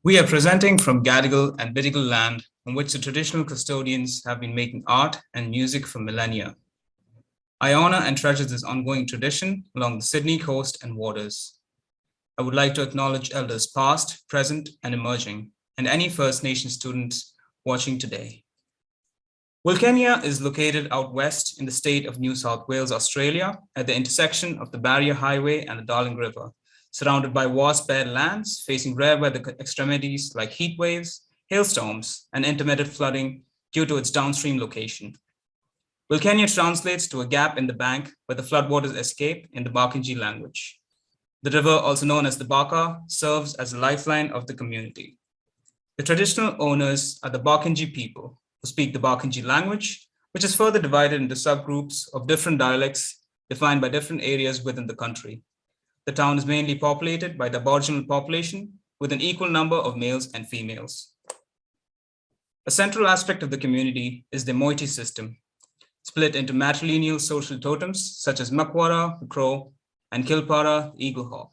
We are presenting from Gadigal and Bidigal land on which the traditional custodians have been making art and music for millennia. I honor and treasure this ongoing tradition along the Sydney coast and waters. I would like to acknowledge elders past, present, and emerging, and any First Nation students watching today. Wilcannia is located out west in the state of New South Wales, Australia, at the intersection of the Barrier Highway and the Darling River, surrounded by vast bare lands facing rare weather extremities like heat waves, hailstorms, and intermittent flooding due to its downstream location. Wilcannia translates to a gap in the bank where the floodwaters escape in the Barkindji language. The river, also known as the Baka, serves as a lifeline of the community. The traditional owners are the Barkindji people, who speak the Barkindji language, which is further divided into subgroups of different dialects defined by different areas within the country. The town is mainly populated by the Aboriginal population, with an equal number of males and females. A central aspect of the community is the moiety system, split into matrilineal social totems such as Makwara, the crow, and Kilpara, the eaglehawk.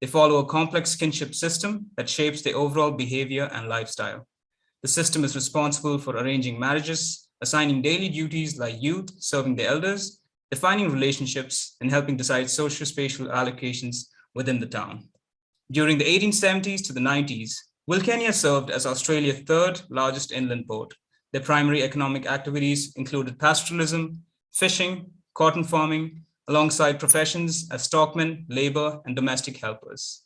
They follow a complex kinship system that shapes their overall behavior and lifestyle. The system is responsible for arranging marriages, assigning daily duties like youth serving the elders, defining relationships, and helping decide socio-spatial allocations within the town. During the 1870s to the 90s, Wilcannia served as Australia's third largest inland port. Their primary economic activities included pastoralism, fishing, cotton farming, alongside professions as stockmen, labor, and domestic helpers.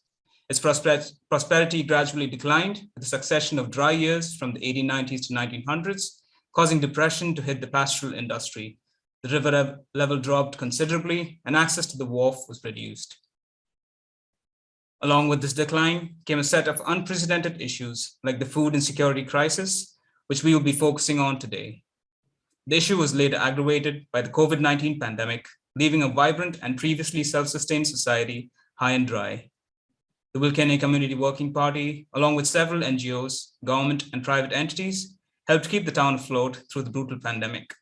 Its prosperity gradually declined with the succession of dry years from the 1890s to 1900s, causing depression to hit the pastoral industry. The river level dropped considerably and access to the wharf was reduced. Along with this decline came a set of unprecedented issues like the food insecurity crisis, which we will be focusing on today. The issue was later aggravated by the COVID-19 pandemic, leaving a vibrant and previously self-sustained society high and dry. The Wilcannia Community Working Party, along with several NGOs, government, and private entities, helped keep the town afloat through the brutal pandemic.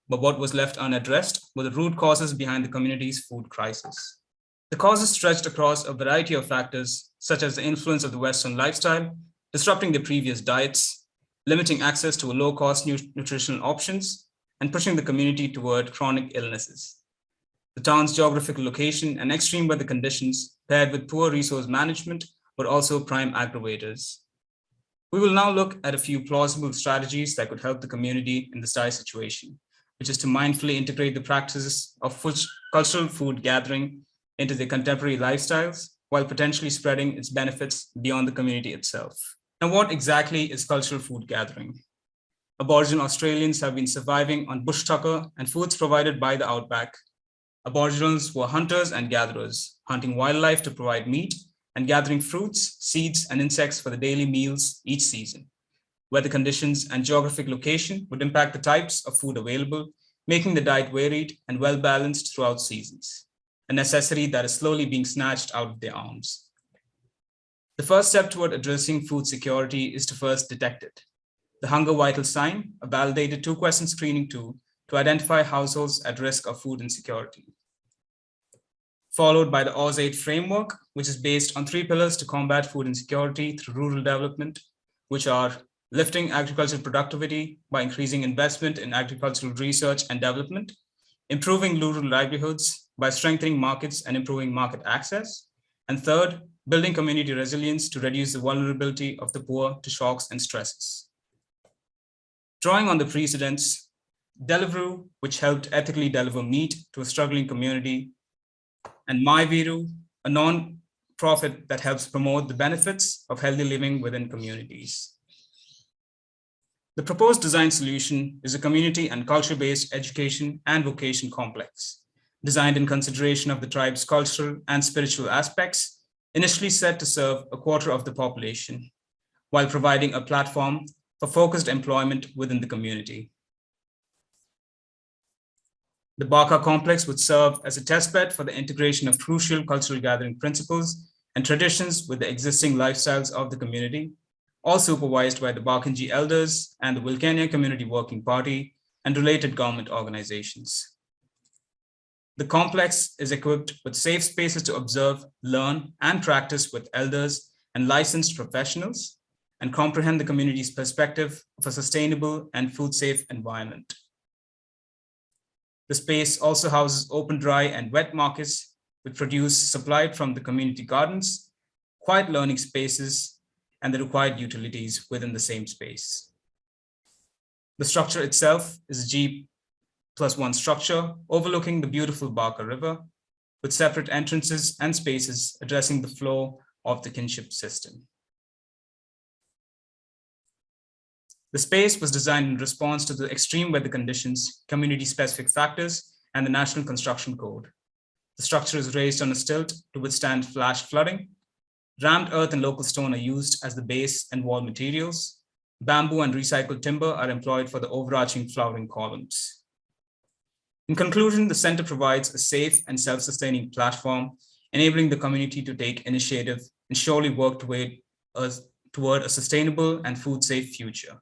But what was left unaddressed were the root causes behind the community's food crisis. The causes stretched across a variety of factors, such as the influence of the Western lifestyle, disrupting their previous diets, limiting access to low-cost nutritional options, and pushing the community toward chronic illnesses. The town's geographical location and extreme weather conditions, paired with poor resource management, were also prime aggravators. We will now look at a few plausible strategies that could help the community in this dire situation, which is to mindfully integrate the practices of cultural food gathering into their contemporary lifestyles, while potentially spreading its benefits beyond the community itself. Now, what exactly is cultural food gathering? Aboriginal Australians have been surviving on bush tucker and foods provided by the outback. Aboriginals were hunters and gatherers, hunting wildlife to provide meat and gathering fruits, seeds, and insects for the daily meals each season. Weather conditions and geographic location would impact the types of food available, making the diet varied and well-balanced throughout seasons, a necessity that is slowly being snatched out of their arms. The first step toward addressing food security is to first detect it. The Hunger Vital Sign, a validated two-question screening tool to identify households at risk of food insecurity. Followed by the AUS8 framework, which is based on 3 pillars to combat food insecurity through rural development, which are lifting agricultural productivity by increasing investment in agricultural research and development, improving rural livelihoods by strengthening markets and improving market access, and third, building community resilience to reduce the vulnerability of the poor to shocks and stresses. Drawing on the precedents, Deliveroo, which helped ethically deliver meat to a struggling community, and MyViru, a non-profit that helps promote the benefits of healthy living within communities. The proposed design solution is a community and culture-based education and vocation complex, designed in consideration of the tribe's cultural and spiritual aspects, initially set to serve a quarter of the population, while providing a platform for focused employment within the community. The Baka complex would serve as a testbed for the integration of crucial cultural gathering principles and traditions with the existing lifestyles of the community, all supervised by the Barkindji elders and the Wilcannia Community Working Party and related government organizations. The complex is equipped with safe spaces to observe, learn, and practice with elders and licensed professionals, and comprehend the community's perspective of a sustainable and food-safe environment. The space also houses open, dry, and wet markets with produce supplied from the community gardens, quiet learning spaces, and the required utilities within the same space. The structure itself is a G+1 structure overlooking the beautiful Barker River, with separate entrances and spaces addressing the flow of the kinship system. The space was designed in response to the extreme weather conditions, community-specific factors, and the National Construction Code. The structure is raised on a stilt to withstand flash flooding. Rammed earth and local stone are used as the base and wall materials. Bamboo and recycled timber are employed for the overarching flowering columns. In conclusion, the center provides a safe and self-sustaining platform, enabling the community to take initiative and surely work toward a sustainable and food-safe future.